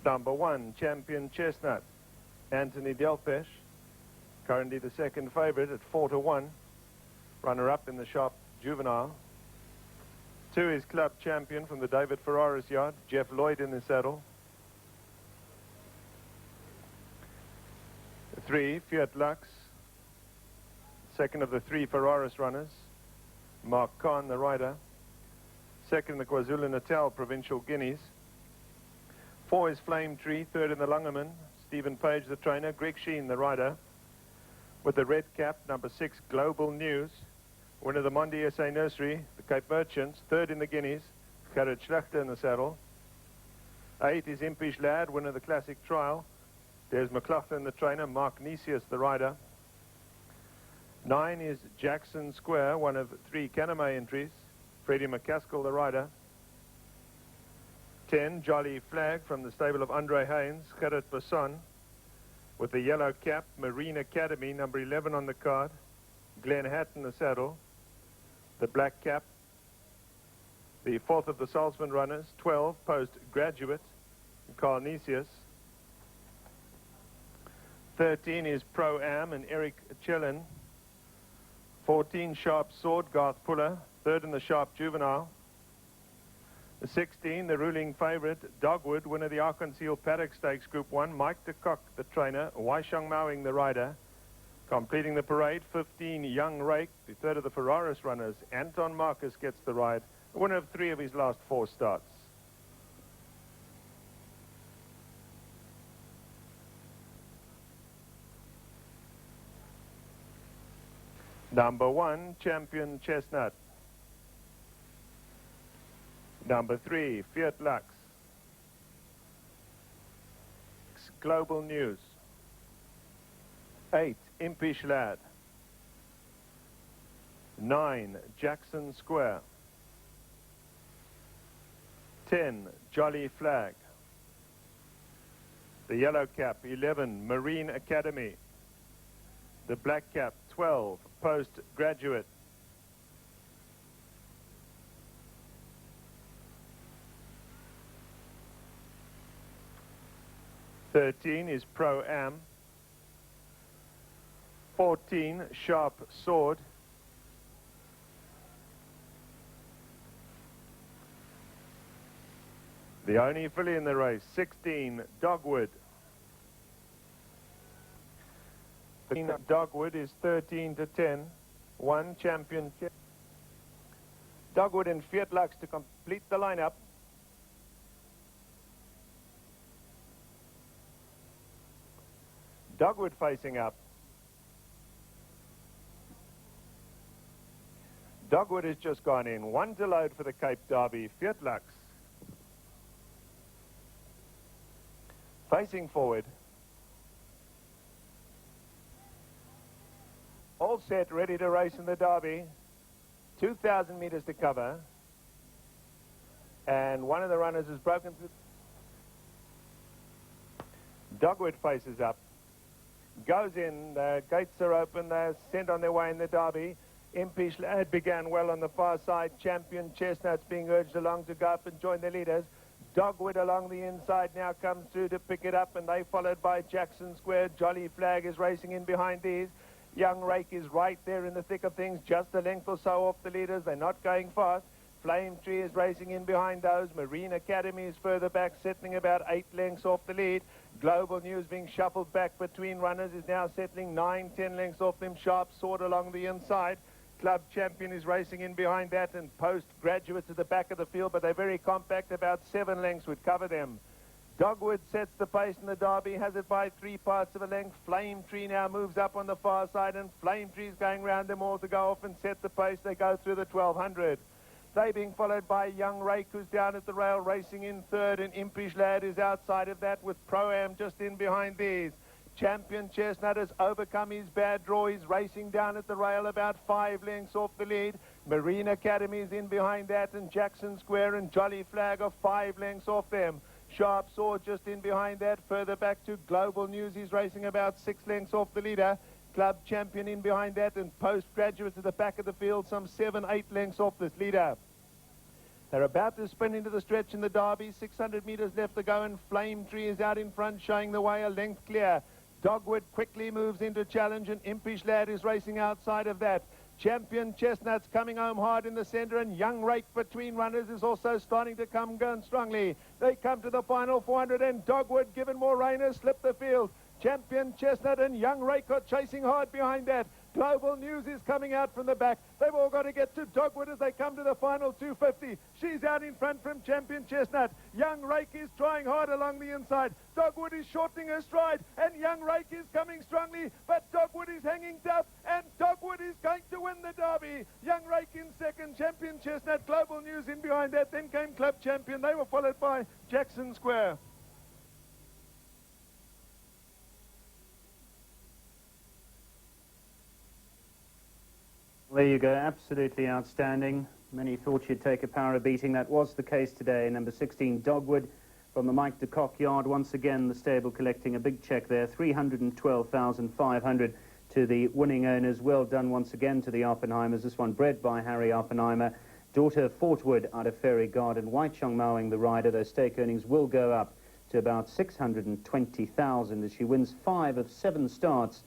Number 1, Champion Chestnut, Anthony Delpesh, currently the second favourite at 4-1. Runner-up in the Sharp Juvenile. 2 is Club Champion from the David Ferraris yard, Jeff Lloyd in the saddle. 3, Fiat Lux, second of the 3 Ferraris runners, Mark Khan, the rider. Second, the KwaZulu-Natal Provincial Guineas. 4 is Flame Tree, third in the Lungerman, Stephen Page, the trainer, Greg Sheen, the rider. With the red cap, number 6, Global News, winner of the Mondi SA Nursery, the Cape Merchants, third in the Guineas, Gerrit Schlachter in the saddle. 8 is Impish Lad, winner of the Classic Trial, Des McLaughlin, the trainer, Mark Nisius, the rider. 9 is Jackson Square, one of 3 Caname entries, Freddie McCaskill, the rider. 10, Jolly Flag from the stable of Andre Haynes, Gerrit Basson. With the yellow cap, Marine Academy, number 11 on the card, Glenn Hatton, the saddle. The black cap, the 4th of the Salzman runners, 12, Postgraduate, Carl Nisius. 13 is Pro-Am and Eric Chellin. 14, Sharp Sword, Garth Puller, third in the Sharp Juvenile. 16, the ruling favourite, Dogwood, winner of the Arkansas Paddock Stakes Group 1, Mike de Kock, the trainer, Waishang Mowing, the rider. Completing the parade, 15, Young Rake, the third of the Ferraris runners, Anton Marcus gets the ride, a winner of 3 of his last 4 starts. Number 1, Champion Chestnut. Number 3, Fiat Lux. Global News. 8, Impish Lad. 9, Jackson Square. 10, Jolly Flag. The yellow cap, 11, Marine Academy. The black cap, 12, Postgraduate. 13 is Pro-Am. 14, Sharp Sword. 'The only filly in the race, 16, Dogwood. Dogwood is 13-10, 1 Champion. Dogwood and Fiat Lux to complete the lineup. Dogwood facing up. Dogwood has just gone in. 1 to load for the Cape Derby. Fiat Lux. Facing forward. All set, ready to race in the Derby. 2,000 metres to cover. And one of the runners has broken through. Dogwood faces up. Goes in, the gates are open, they're sent on their way in the Derby. Impish Lad began well on the far side. Champion Chestnut's being urged along to go up and join the leaders. Dogwood along the inside now comes through to pick it up, and they followed by Jackson Square. Jolly Flag is racing in behind these. Young Rake is right there in the thick of things, just a length or so off the leaders. They're not going fast. Flame Tree is racing in behind those. Marine Academy is further back, settling about 8 lengths off the lead. Global News being shuffled back between runners is now settling 9-10 lengths off them. Sharp Sword along the inside. Club Champion is racing in behind that, and Postgraduates at the back of the field, but they're very compact. About 7 lengths would cover them. Dogwood sets the pace in the Derby, has it by 3 parts of a length. Flame Tree now moves up on the far side, and Flame Tree's going round them all to go off and set the pace. They go through the 1200. They being followed by Young Rake, who's down at the rail, racing in third, and Impish Lad is outside of that, with Pro-Am just in behind these. Champion Chestnut has overcome his bad draw. He's racing down at the rail about 5 lengths off the lead. Marine Academy is in behind that, and Jackson Square and Jolly Flag are 5 lengths off them. Sharp Sword just in behind that. Further back to Global News, he's racing about 6 lengths off the leader. Club Champion in behind that, and Postgraduates at the back of the field, some 7-8 lengths off this leader. They're about to spin into the stretch in the Derby. 600 metres left to go, and Flame Tree is out in front, showing the way a length clear. Dogwood quickly moves into challenge, and Impish Lad is racing outside of that. Champion Chestnuts coming home hard in the centre, and Young Rake between runners is also starting to come going strongly. They come to the final 400, and Dogwood, given more rain, has slipped the field. Champion Chestnut and Young Rake are chasing hard behind that. Global News is coming out from the back. They've all got to get to Dogwood as they come to the final 250. She's out in front from Champion Chestnut. Young Rake is trying hard along the inside. Dogwood is shortening her stride, and Young Rake is coming strongly, but Dogwood is hanging tough, and Dogwood is going to win the Derby. Young Rake in second, Champion Chestnut, Global News in behind that. Then came Club Champion. They were followed by Jackson Square. There you go, absolutely outstanding. Many thought she'd take a power beating. That was the case today. Number 16, Dogwood, from the Mike de Kock yard. Once again, the stable collecting a big check there, 312,500 to the winning owners. Well done once again to the Oppenheimers. This one bred by Harry Oppenheimer. Daughter Fortwood out of Fairy Garden. Wai Chong Mowing the rider. Those stake earnings will go up to about 620,000 as she wins 5 of 7 starts